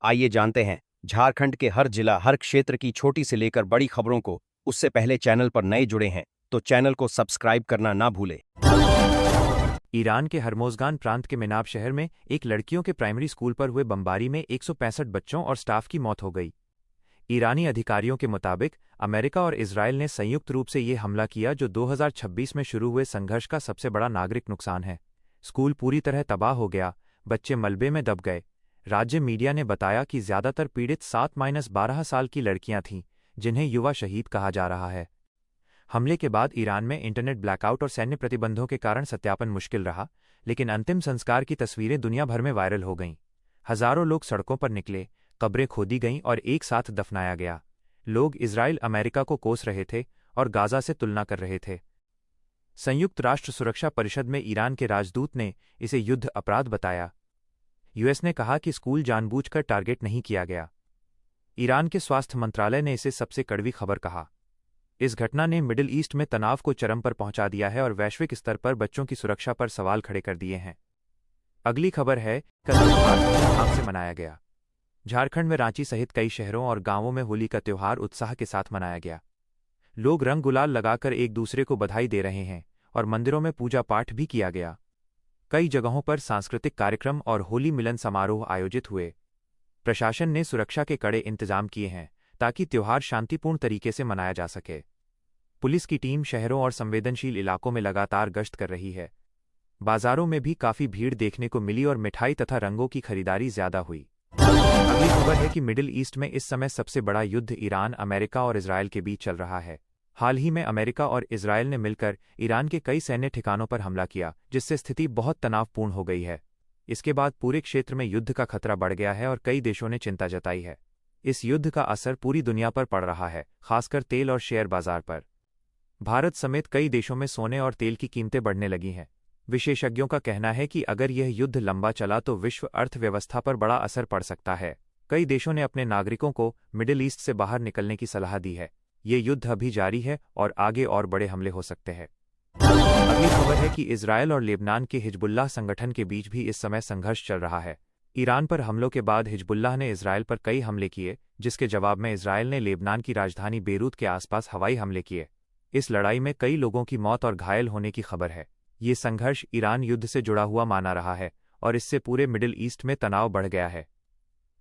आइए जानते हैं झारखंड के हर जिला हर क्षेत्र की छोटी से लेकर बड़ी खबरों को। उससे पहले चैनल पर नए जुड़े हैं तो चैनल को सब्सक्राइब करना ना भूलें। ईरान के हर्मोज़गान प्रांत के मिनाब शहर में एक लड़कियों के प्राइमरी स्कूल पर हुए बमबारी में 165 बच्चों और स्टाफ की मौत हो गई। ईरानी अधिकारियों के मुताबिक अमेरिका और इजरायल ने संयुक्त रूप से ये हमला किया जो 2026 में शुरू हुए संघर्ष का सबसे बड़ा नागरिक नुकसान है। स्कूल पूरी तरह तबाह हो गया, बच्चे मलबे में दब गए। राज्य मीडिया ने बताया कि ज्यादातर पीड़ित 7-12 साल की लड़कियां थीं, जिन्हें युवा शहीद कहा जा रहा है। हमले के बाद ईरान में इंटरनेट ब्लैकआउट और सैन्य प्रतिबंधों के कारण सत्यापन मुश्किल रहा, लेकिन अंतिम संस्कार की तस्वीरें दुनिया भर में वायरल हो गईं। हजारों लोग सड़कों पर निकले, कब्रें खोदी गईं और एक साथ दफनाया गया। लोग इजराइल अमेरिका को कोस रहे थे और गाजा से तुलना कर रहे थे। संयुक्त राष्ट्र सुरक्षा परिषद में ईरान के राजदूत ने इसे युद्ध अपराध बताया। यूएस ने कहा कि स्कूल जानबूझकर टारगेट नहीं किया गया। ईरान के स्वास्थ्य मंत्रालय ने इसे सबसे कड़वी खबर कहा। इस घटना ने मिडिल ईस्ट में तनाव को चरम पर पहुंचा दिया है और वैश्विक स्तर पर बच्चों की सुरक्षा पर सवाल खड़े कर दिए हैं। अगली खबर है, कल त्योहार धूमधाम से मनाया गया। झारखंड में रांची सहित कई शहरों और गांवों में होली का त्योहार उत्साह के साथ मनाया गया। लोग रंग गुलाल लगाकर एक दूसरे को बधाई दे रहे हैं और मंदिरों में पूजा पाठ भी किया गया। कई जगहों पर सांस्कृतिक कार्यक्रम और होली मिलन समारोह आयोजित हुए। प्रशासन ने सुरक्षा के कड़े इंतजाम किए हैं ताकि त्योहार शांतिपूर्ण तरीके से मनाया जा सके। पुलिस की टीम शहरों और संवेदनशील इलाकों में लगातार गश्त कर रही है। बाजारों में भी काफी भीड़ देखने को मिली और मिठाई तथा रंगों की खरीदारी ज्यादा हुई। अगली खबर है कि मिडिल ईस्ट में इस समय सबसे बड़ा युद्ध ईरान, अमेरिका और इजरायल के बीच चल रहा है। हाल ही में अमेरिका और इजरायल ने मिलकर ईरान के कई सैन्य ठिकानों पर हमला किया, जिससे स्थिति बहुत तनावपूर्ण हो गई है। इसके बाद पूरे क्षेत्र में युद्ध का खतरा बढ़ गया है और कई देशों ने चिंता जताई है। इस युद्ध का असर पूरी दुनिया पर पड़ रहा है, खासकर तेल और शेयर बाजार पर। भारत समेत कई देशों में सोने और तेल की कीमतें बढ़ने लगी हैं। विशेषज्ञों का कहना है कि अगर यह युद्ध लंबा चला तो विश्व अर्थव्यवस्था पर बड़ा असर पड़ सकता है। कई देशों ने अपने नागरिकों को मिडिल ईस्ट से बाहर निकलने की सलाह दी है। ये युद्ध अभी जारी है और आगे और बड़े हमले हो सकते हैं। अगली खबर है कि इजरायल और लेबनान के हिजबुल्लाह संगठन के बीच भी इस समय संघर्ष चल रहा है। ईरान पर हमलों के बाद हिजबुल्लाह ने इजरायल पर कई हमले किए, जिसके जवाब में इजरायल ने लेबनान की राजधानी बेरूत के आसपास हवाई हमले किए। इस लड़ाई में कई लोगों की मौत और घायल होने की खबर है। ये संघर्ष ईरान युद्ध से जुड़ा हुआ माना रहा है और इससे पूरे मिडिल ईस्ट में तनाव बढ़ गया है।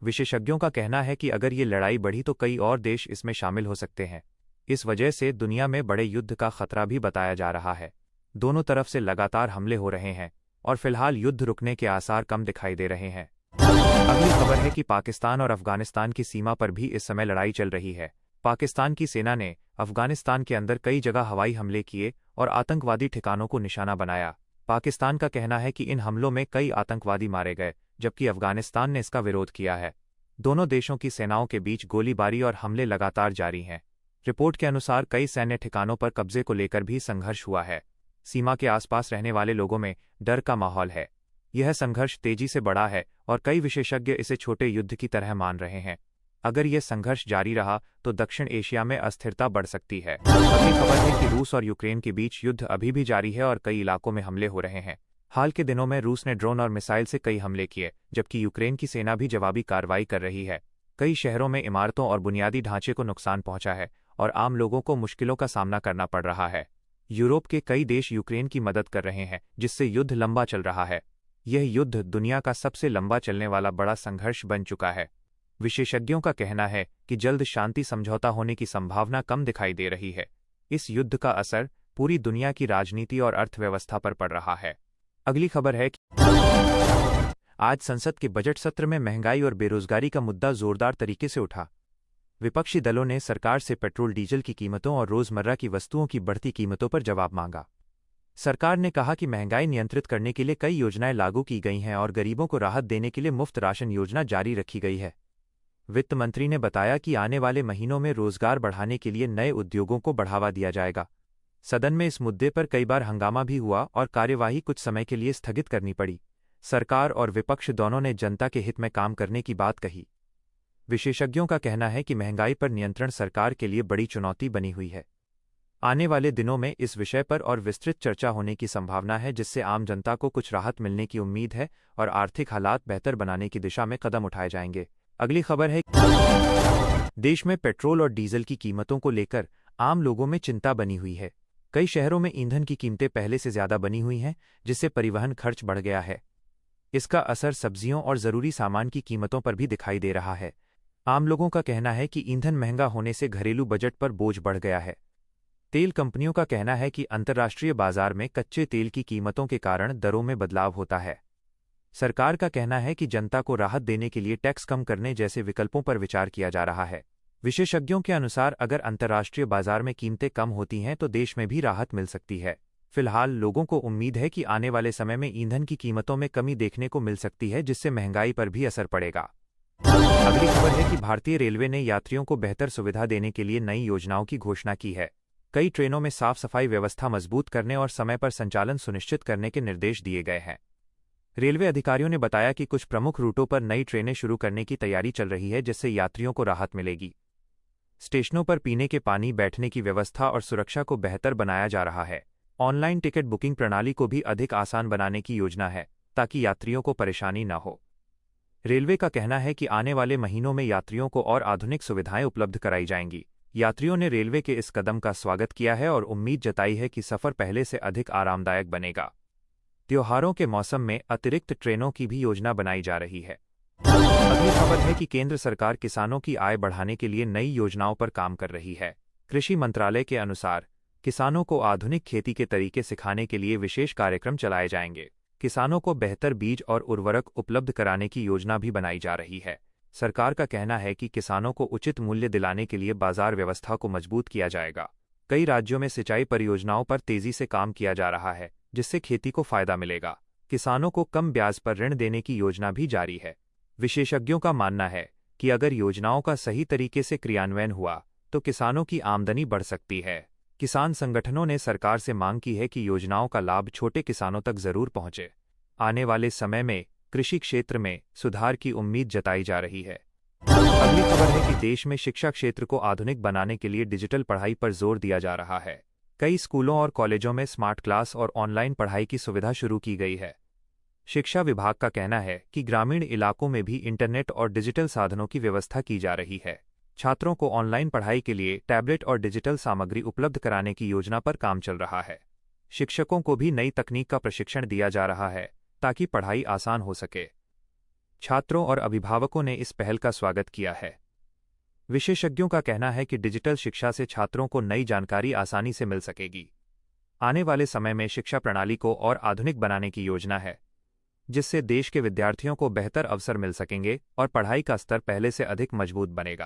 विशेषज्ञों का कहना है कि अगर ये लड़ाई बढ़ी तो कई और देश इसमें शामिल हो सकते हैं। इस वजह से दुनिया में बड़े युद्ध का खतरा भी बताया जा रहा है। दोनों तरफ से लगातार हमले हो रहे हैं और फिलहाल युद्ध रुकने के आसार कम दिखाई दे रहे हैं। अगली खबर है कि पाकिस्तान और अफगानिस्तान की सीमा पर भी इस समय लड़ाई चल रही है। पाकिस्तान की सेना ने अफगानिस्तान के अंदर कई जगह हवाई हमले किए और आतंकवादी ठिकानों को निशाना बनाया। पाकिस्तान का कहना है कि इन हमलों में कई आतंकवादी मारे गए, जबकि अफगानिस्तान ने इसका विरोध किया है। दोनों देशों की सेनाओं के बीच गोलीबारी और हमले लगातार जारी हैं। रिपोर्ट के अनुसार कई सैन्य ठिकानों पर कब्जे को लेकर भी संघर्ष हुआ है। सीमा के आसपास रहने वाले लोगों में डर का माहौल है। यह संघर्ष तेजी से बढ़ा है और कई विशेषज्ञ इसे छोटे युद्ध की तरह मान रहे हैं। अगर यह संघर्ष जारी रहा तो दक्षिण एशिया में अस्थिरता बढ़ सकती है। अगली खबर है कि रूस और यूक्रेन के बीच युद्ध अभी भी जारी है और कई इलाकों में हमले हो रहे हैं। हाल के दिनों में रूस ने ड्रोन और मिसाइल से कई हमले किए, जबकि यूक्रेन की सेना भी जवाबी कार्रवाई कर रही है। कई शहरों में इमारतों और बुनियादी ढांचे को नुकसान पहुंचा है और आम लोगों को मुश्किलों का सामना करना पड़ रहा है। यूरोप के कई देश यूक्रेन की मदद कर रहे हैं, जिससे युद्ध लंबा चल रहा है। यह युद्ध दुनिया का सबसे लंबा चलने वाला बड़ा संघर्ष बन चुका है। विशेषज्ञों का कहना है कि जल्द शांति समझौता होने की संभावना कम दिखाई दे रही है। इस युद्ध का असर पूरी दुनिया की राजनीति और अर्थव्यवस्था पर पड़ रहा है। अगली खबर है कि आज संसद के बजट सत्र में महंगाई और बेरोजगारी का मुद्दा जोरदार तरीके से उठा। विपक्षी दलों ने सरकार से पेट्रोल डीजल की कीमतों और रोजमर्रा की वस्तुओं की बढ़ती कीमतों पर जवाब मांगा। सरकार ने कहा कि महंगाई नियंत्रित करने के लिए कई योजनाएं लागू की गई हैं और गरीबों को राहत देने के लिए मुफ्त राशन योजना जारी रखी गई है। वित्त मंत्री ने बताया कि आने वाले महीनों में रोजगार बढ़ाने के लिए नए उद्योगों को बढ़ावा दिया जाएगा। सदन में इस मुद्दे पर कई बार हंगामा भी हुआ और कार्यवाही कुछ समय के लिए स्थगित करनी पड़ी। सरकार और विपक्ष दोनों ने जनता के हित में काम करने की बात कही। विशेषज्ञों का कहना है कि महंगाई पर नियंत्रण सरकार के लिए बड़ी चुनौती बनी हुई है। आने वाले दिनों में इस विषय पर और विस्तृत चर्चा होने की संभावना है, जिससे आम जनता को कुछ राहत मिलने की उम्मीद है और आर्थिक हालात बेहतर बनाने की दिशा में कदम उठाए जाएंगे। अगली खबर है, देश में पेट्रोल और डीजल की कीमतों को लेकर आम लोगों में चिंता बनी हुई है। कई शहरों में ईंधन की कीमतें पहले से ज्यादा बनी हुई हैं, जिससे परिवहन खर्च बढ़ गया है। इसका असर सब्जियों और जरूरी सामान की कीमतों पर भी दिखाई दे रहा है। आम लोगों का कहना है कि ईंधन महंगा होने से घरेलू बजट पर बोझ बढ़ गया है। तेल कंपनियों का कहना है कि अंतर्राष्ट्रीय बाजार में कच्चे तेल की कीमतों के कारण दरों में बदलाव होता है। सरकार का कहना है कि जनता को राहत देने के लिए टैक्स कम करने जैसे विकल्पों पर विचार किया जा रहा है। विशेषज्ञों के अनुसार अगर अंतर्राष्ट्रीय बाजार में कीमतें कम होती हैं तो देश में भी राहत मिल सकती है। फिलहाल लोगों को उम्मीद है कि आने वाले समय में ईंधन की कीमतों में कमी देखने को मिल सकती है, जिससे महंगाई पर भी असर पड़ेगा। अगली खबर है कि भारतीय रेलवे ने यात्रियों को बेहतर सुविधा देने के लिए नई योजनाओं की घोषणा की है। कई ट्रेनों में साफ सफाई व्यवस्था मजबूत करने और समय पर संचालन सुनिश्चित करने के निर्देश दिए गए हैं। रेलवे अधिकारियों ने बताया कि कुछ प्रमुख रूटों पर नई ट्रेनें शुरू करने की तैयारी चल रही है, जिससे यात्रियों को राहत मिलेगी। स्टेशनों पर पीने के पानी, बैठने की व्यवस्था और सुरक्षा को बेहतर बनाया जा रहा है। ऑनलाइन टिकट बुकिंग प्रणाली को भी अधिक आसान बनाने की योजना है, ताकि यात्रियों को परेशानी न हो। रेलवे का कहना है कि आने वाले महीनों में यात्रियों को और आधुनिक सुविधाएं उपलब्ध कराई जाएंगी। यात्रियों ने रेलवे के इस कदम का स्वागत किया है और उम्मीद जताई है कि सफर पहले से अधिक आरामदायक बनेगा। त्योहारों के मौसम में अतिरिक्त ट्रेनों की भी योजना बनाई जा रही है। अगली खबर है कि केंद्र सरकार किसानों की आय बढ़ाने के लिए नई योजनाओं पर काम कर रही है। कृषि मंत्रालय के अनुसार किसानों को आधुनिक खेती के तरीके सिखाने के लिए विशेष कार्यक्रम चलाए जाएंगे। किसानों को बेहतर बीज और उर्वरक उपलब्ध कराने की योजना भी बनाई जा रही है। सरकार का कहना है कि किसानों को उचित मूल्य दिलाने के लिए बाजार व्यवस्था को मजबूत किया जाएगा। कई राज्यों में सिंचाई परियोजनाओं पर तेजी से काम किया जा रहा है, जिससे खेती को फायदा मिलेगा। किसानों को कम ब्याज पर ऋण देने की योजना भी जारी है। विशेषज्ञों का मानना है कि अगर योजनाओं का सही तरीके से क्रियान्वयन हुआ तो किसानों की आमदनी बढ़ सकती है। किसान संगठनों ने सरकार से मांग की है कि योजनाओं का लाभ छोटे किसानों तक जरूर पहुंचे। आने वाले समय में कृषि क्षेत्र में सुधार की उम्मीद जताई जा रही है। अगली खबर है कि देश में शिक्षा क्षेत्र को आधुनिक बनाने के लिए डिजिटल पढ़ाई पर जोर दिया जा रहा है। कई स्कूलों और कॉलेजों में स्मार्ट क्लास और ऑनलाइन पढ़ाई की सुविधा शुरू की गई है। शिक्षा विभाग का कहना है कि ग्रामीण इलाकों में भी इंटरनेट और डिजिटल साधनों की व्यवस्था की जा रही है। छात्रों को ऑनलाइन पढ़ाई के लिए टैबलेट और डिजिटल सामग्री उपलब्ध कराने की योजना पर काम चल रहा है। शिक्षकों को भी नई तकनीक का प्रशिक्षण दिया जा रहा है, ताकि पढ़ाई आसान हो सके। छात्रों और अभिभावकों ने इस पहल का स्वागत किया है। विशेषज्ञों का कहना है कि डिजिटल शिक्षा से छात्रों को नई जानकारी आसानी से मिल सकेगी। आने वाले समय में शिक्षा प्रणाली को और आधुनिक बनाने की योजना है, जिससे देश के विद्यार्थियों को बेहतर अवसर मिल सकेंगे और पढ़ाई का स्तर पहले से अधिक मजबूत बनेगा।